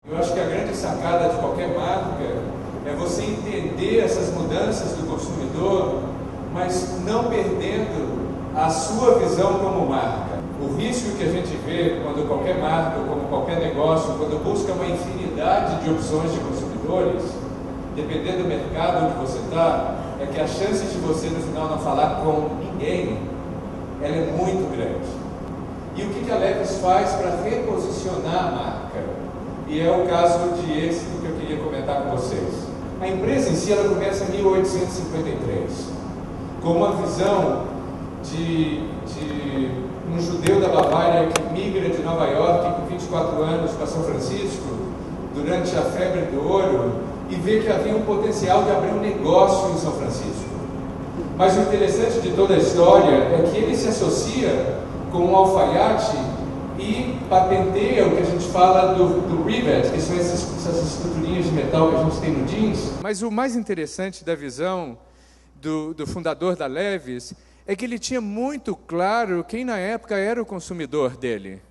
Eu acho que a grande sacada de qualquer marca é você entender essas mudanças do consumidor, mas não perdendo a sua visão como marca. O risco que a gente vê quando qualquer marca, como qualquer negócio, quando busca uma infinidade de opções de consumidores, dependendo do mercado onde você está, é que a chance de você no final não falar com ninguém, ela é muito grande. E o que a Levi's faz para reposicionar a marca? E é o caso de êxito que eu queria comentar com vocês. A empresa em si, ela começa em 1853, com uma visão de um judeu da Bavária que migra de Nova York com 24 anos para São Francisco, durante a febre do ouro, e vê que havia um potencial de abrir um negócio em São Francisco. Mas o interessante de toda a história é que ele se associa com um alfaiate e patenteia o que a gente fala do rivet, que são essas estruturinhas de metal que a gente tem no jeans. Mas o mais interessante da visão do fundador da Levi's é que ele tinha muito claro quem na época era o consumidor dele,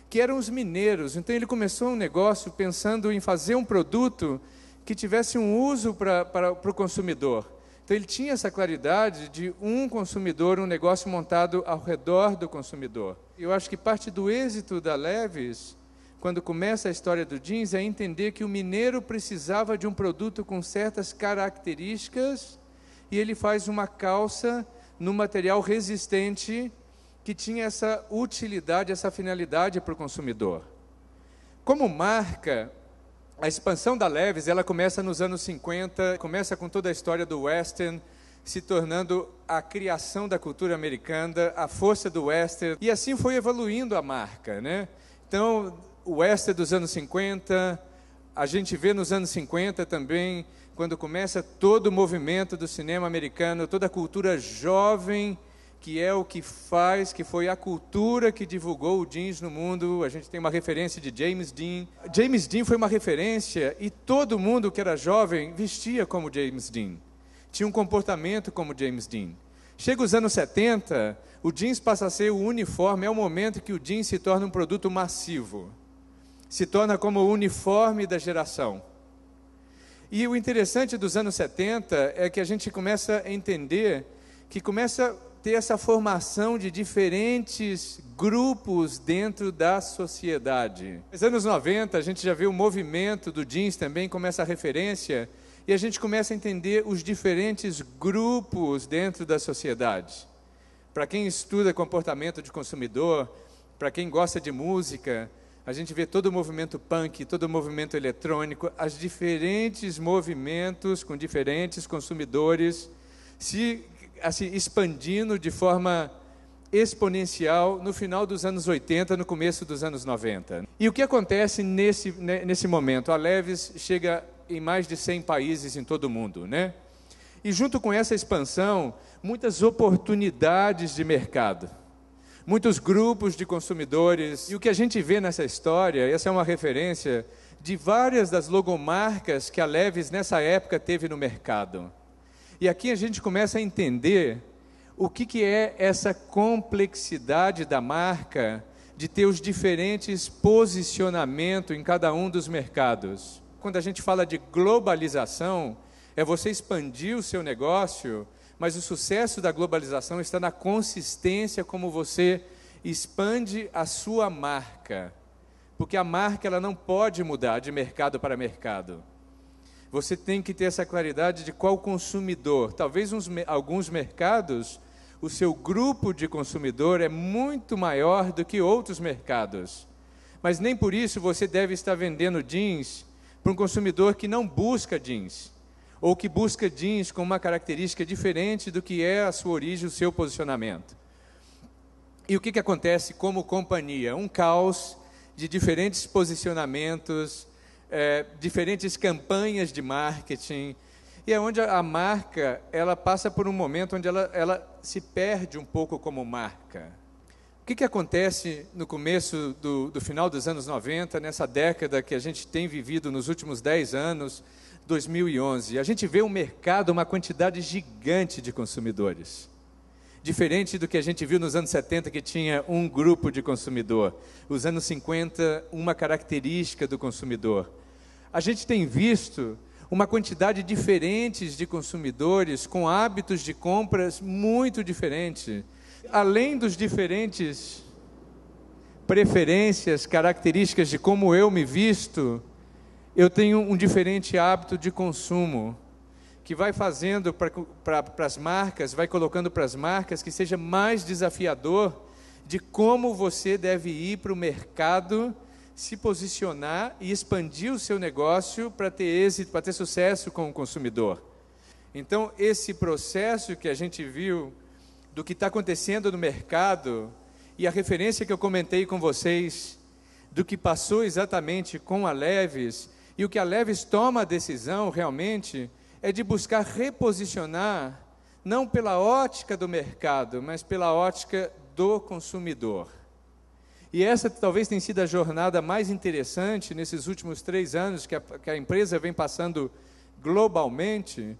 que eram os mineiros. Então ele começou um negócio pensando em fazer um produto que tivesse um uso para o consumidor. Então ele tinha essa claridade de um consumidor, um negócio montado ao redor do consumidor. Eu acho que parte do êxito da Levi's, quando começa a história do jeans, é entender que o mineiro precisava de um produto com certas características e ele faz uma calça num material resistente que tinha essa utilidade, essa finalidade para o consumidor. Como marca, a expansão da Levi's, ela começa nos anos 50, começa com toda a história do western, se tornando a criação da cultura americana, a força do western, e assim foi evoluindo a marca, né? Então, o western dos anos 50, a gente vê nos anos 50 também, quando começa todo o movimento do cinema americano, toda a cultura jovem, que é o que faz, que foi a cultura que divulgou o jeans no mundo. A gente tem uma referência de James Dean. James Dean foi uma referência e todo mundo que era jovem vestia como James Dean. Tinha um comportamento como James Dean. Chega os anos 70, o jeans passa a ser o uniforme, é o momento que o jeans se torna um produto massivo. Se torna como o uniforme da geração. E o interessante dos anos 70 é que a gente começa a entender que começa a ter essa formação de diferentes grupos dentro da sociedade. Nos anos 90, a gente já vê o movimento do jeans também como essa referência, e a gente começa a entender os diferentes grupos dentro da sociedade. Para quem estuda comportamento de consumidor, para quem gosta de música, a gente vê todo o movimento punk, todo o movimento eletrônico, os diferentes movimentos com diferentes consumidores se expandindo de forma exponencial no final dos anos 80, no começo dos anos 90. E o que acontece nesse momento? A Levi's chega em mais de 100 países em todo o mundo, né? E junto com essa expansão, muitas oportunidades de mercado, muitos grupos de consumidores. E o que a gente vê nessa história, essa é uma referência de várias das logomarcas que a Levi's nessa época teve no mercado. E aqui a gente começa a entender o que é essa complexidade da marca, de ter os diferentes posicionamentos em cada um dos mercados. Quando a gente fala de globalização, é você expandir o seu negócio, mas o sucesso da globalização está na consistência como você expande a sua marca. Porque a marca ela não pode mudar de mercado para mercado. Você tem que ter essa claridade de qual consumidor. Talvez alguns mercados, o seu grupo de consumidor é muito maior do que outros mercados. Mas nem por isso você deve estar vendendo jeans para um consumidor que não busca jeans, ou que busca jeans com uma característica diferente do que é a sua origem, o seu posicionamento. E o que acontece como companhia? Um caos de diferentes posicionamentos, diferentes campanhas de marketing, e é onde a marca ela passa por um momento onde ela se perde um pouco como marca. O que acontece no começo do final dos anos 90, nessa década que a gente tem vivido nos últimos 10 anos, 2011? A gente vê um mercado, uma quantidade gigante de consumidores. Diferente do que a gente viu nos anos 70, que tinha um grupo de consumidor. Os anos 50, uma característica do consumidor. a gente tem visto uma quantidade diferente de consumidores com hábitos de compras muito diferentes. Além dos diferentes preferências, características de como eu me visto, eu tenho um diferente hábito de consumo, que vai fazendo para as marcas, vai colocando para as marcas que seja mais desafiador de como você deve ir para o mercado, se posicionar e expandir o seu negócio para ter êxito, para ter sucesso com o consumidor. Então, esse processo que a gente viu do que está acontecendo no mercado, e a referência que eu comentei com vocês, do que passou exatamente com a Levi's, e o que a Levi's toma a decisão realmente, é de buscar reposicionar, não pela ótica do mercado, mas pela ótica do consumidor. E essa talvez tenha sido a jornada mais interessante nesses últimos 3 anos que a empresa vem passando globalmente,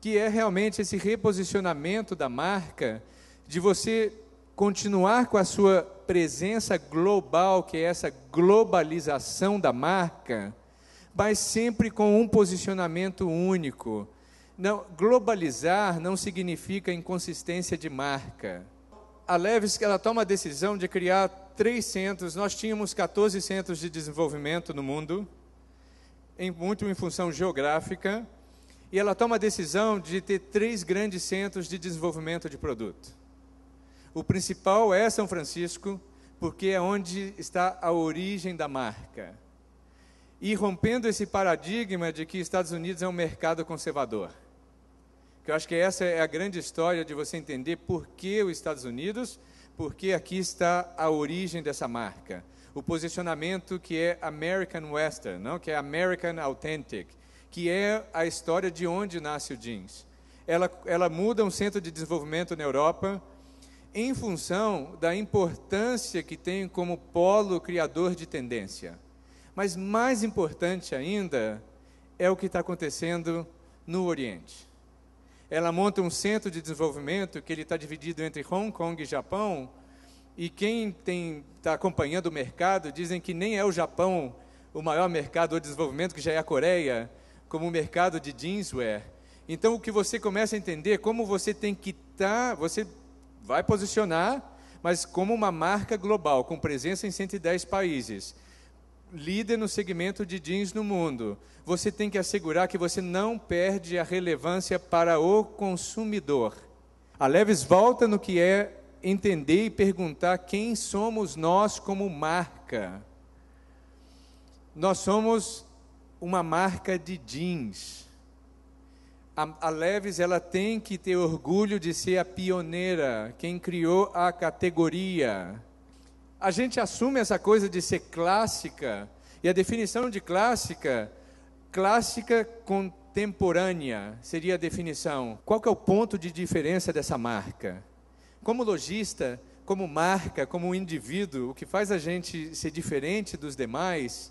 que é realmente esse reposicionamento da marca, de você continuar com a sua presença global, que é essa globalização da marca, mas sempre com um posicionamento único. Não, globalizar não significa inconsistência de marca. A Levi's, ela toma a decisão de criar 3 centros. Nós tínhamos 14 centros de desenvolvimento no mundo, muito em função geográfica, e ela toma a decisão de ter 3 grandes centros de desenvolvimento de produto. O principal é São Francisco, porque é onde está a origem da marca. E rompendo esse paradigma de que Estados Unidos é um mercado conservador. Que eu acho que essa é a grande história de você entender por que os Estados Unidos, porque aqui está a origem dessa marca. O posicionamento que é American Western, não? Que é American Authentic, que é a história de onde nasce o jeans. Ela muda um centro de desenvolvimento na Europa, em função da importância que tem como polo criador de tendência. Mas mais importante ainda é o que está acontecendo no Oriente. Ela monta um centro de desenvolvimento que ele está dividido entre Hong Kong e Japão, e quem está acompanhando o mercado dizem que nem é o Japão o maior mercado de desenvolvimento, que já é a Coreia, como o mercado de jeanswear. Então, o que você começa a entender, como você tem que estar, você vai posicionar, mas como uma marca global, com presença em 110 países, líder no segmento de jeans no mundo. Você tem que assegurar que você não perde a relevância para o consumidor. A Levi's volta no que é entender e perguntar quem somos nós como marca. Nós somos uma marca de jeans. A Levi's, ela tem que ter orgulho de ser a pioneira, quem criou a categoria. A gente assume essa coisa de ser clássica, e a definição de clássica contemporânea seria a definição. Qual que é o ponto de diferença dessa marca? Como lojista, como marca, como indivíduo, o que faz a gente ser diferente dos demais,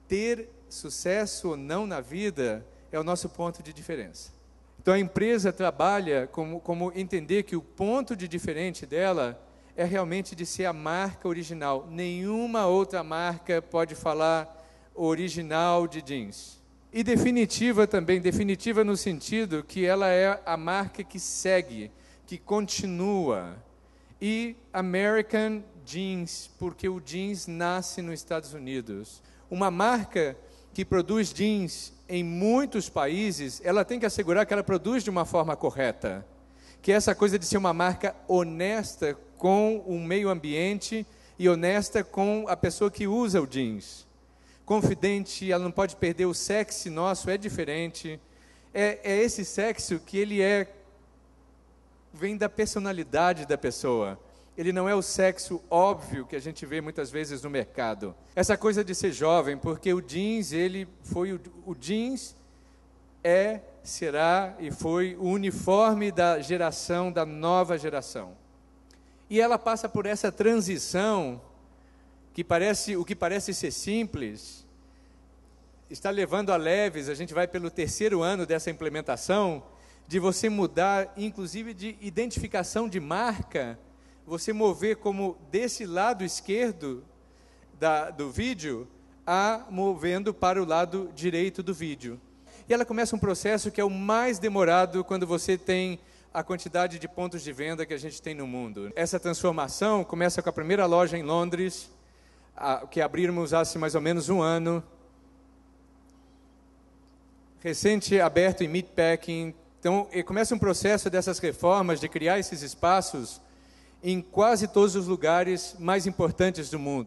ter sucesso ou não na vida, é o nosso ponto de diferença. Então a empresa trabalha como entender que o ponto de diferente dela é realmente de ser a marca original. Nenhuma outra marca pode falar original de jeans. E definitiva também, definitiva no sentido que ela é a marca que segue, que continua. E American Jeans, porque o jeans nasce nos Estados Unidos. Uma marca que produz jeans em muitos países, ela tem que assegurar que ela produz de uma forma correta. Que é essa coisa de ser uma marca honesta com o meio ambiente e honesta com a pessoa que usa o jeans. Confidente, ela não pode perder o sexy nosso, é diferente. É esse sexy que ele vem da personalidade da pessoa. Ele não é o sexo óbvio que a gente vê muitas vezes no mercado. Essa coisa de ser jovem, porque o jeans, o jeans será e foi o uniforme da geração, da nova geração. E ela passa por essa transição, o que parece ser simples, está levando a Levi's, a gente vai pelo 3º ano dessa implementação, de você mudar, inclusive de identificação de marca, você mover como desse lado esquerdo do vídeo, a movendo para o lado direito do vídeo. E ela começa um processo que é o mais demorado quando você tem a quantidade de pontos de venda que a gente tem no mundo. Essa transformação começa com a primeira loja em Londres, que abrimos há mais ou menos um ano. Recente aberto em Meatpacking. Então, começa um processo dessas reformas, de criar esses espaços em quase todos os lugares mais importantes do mundo.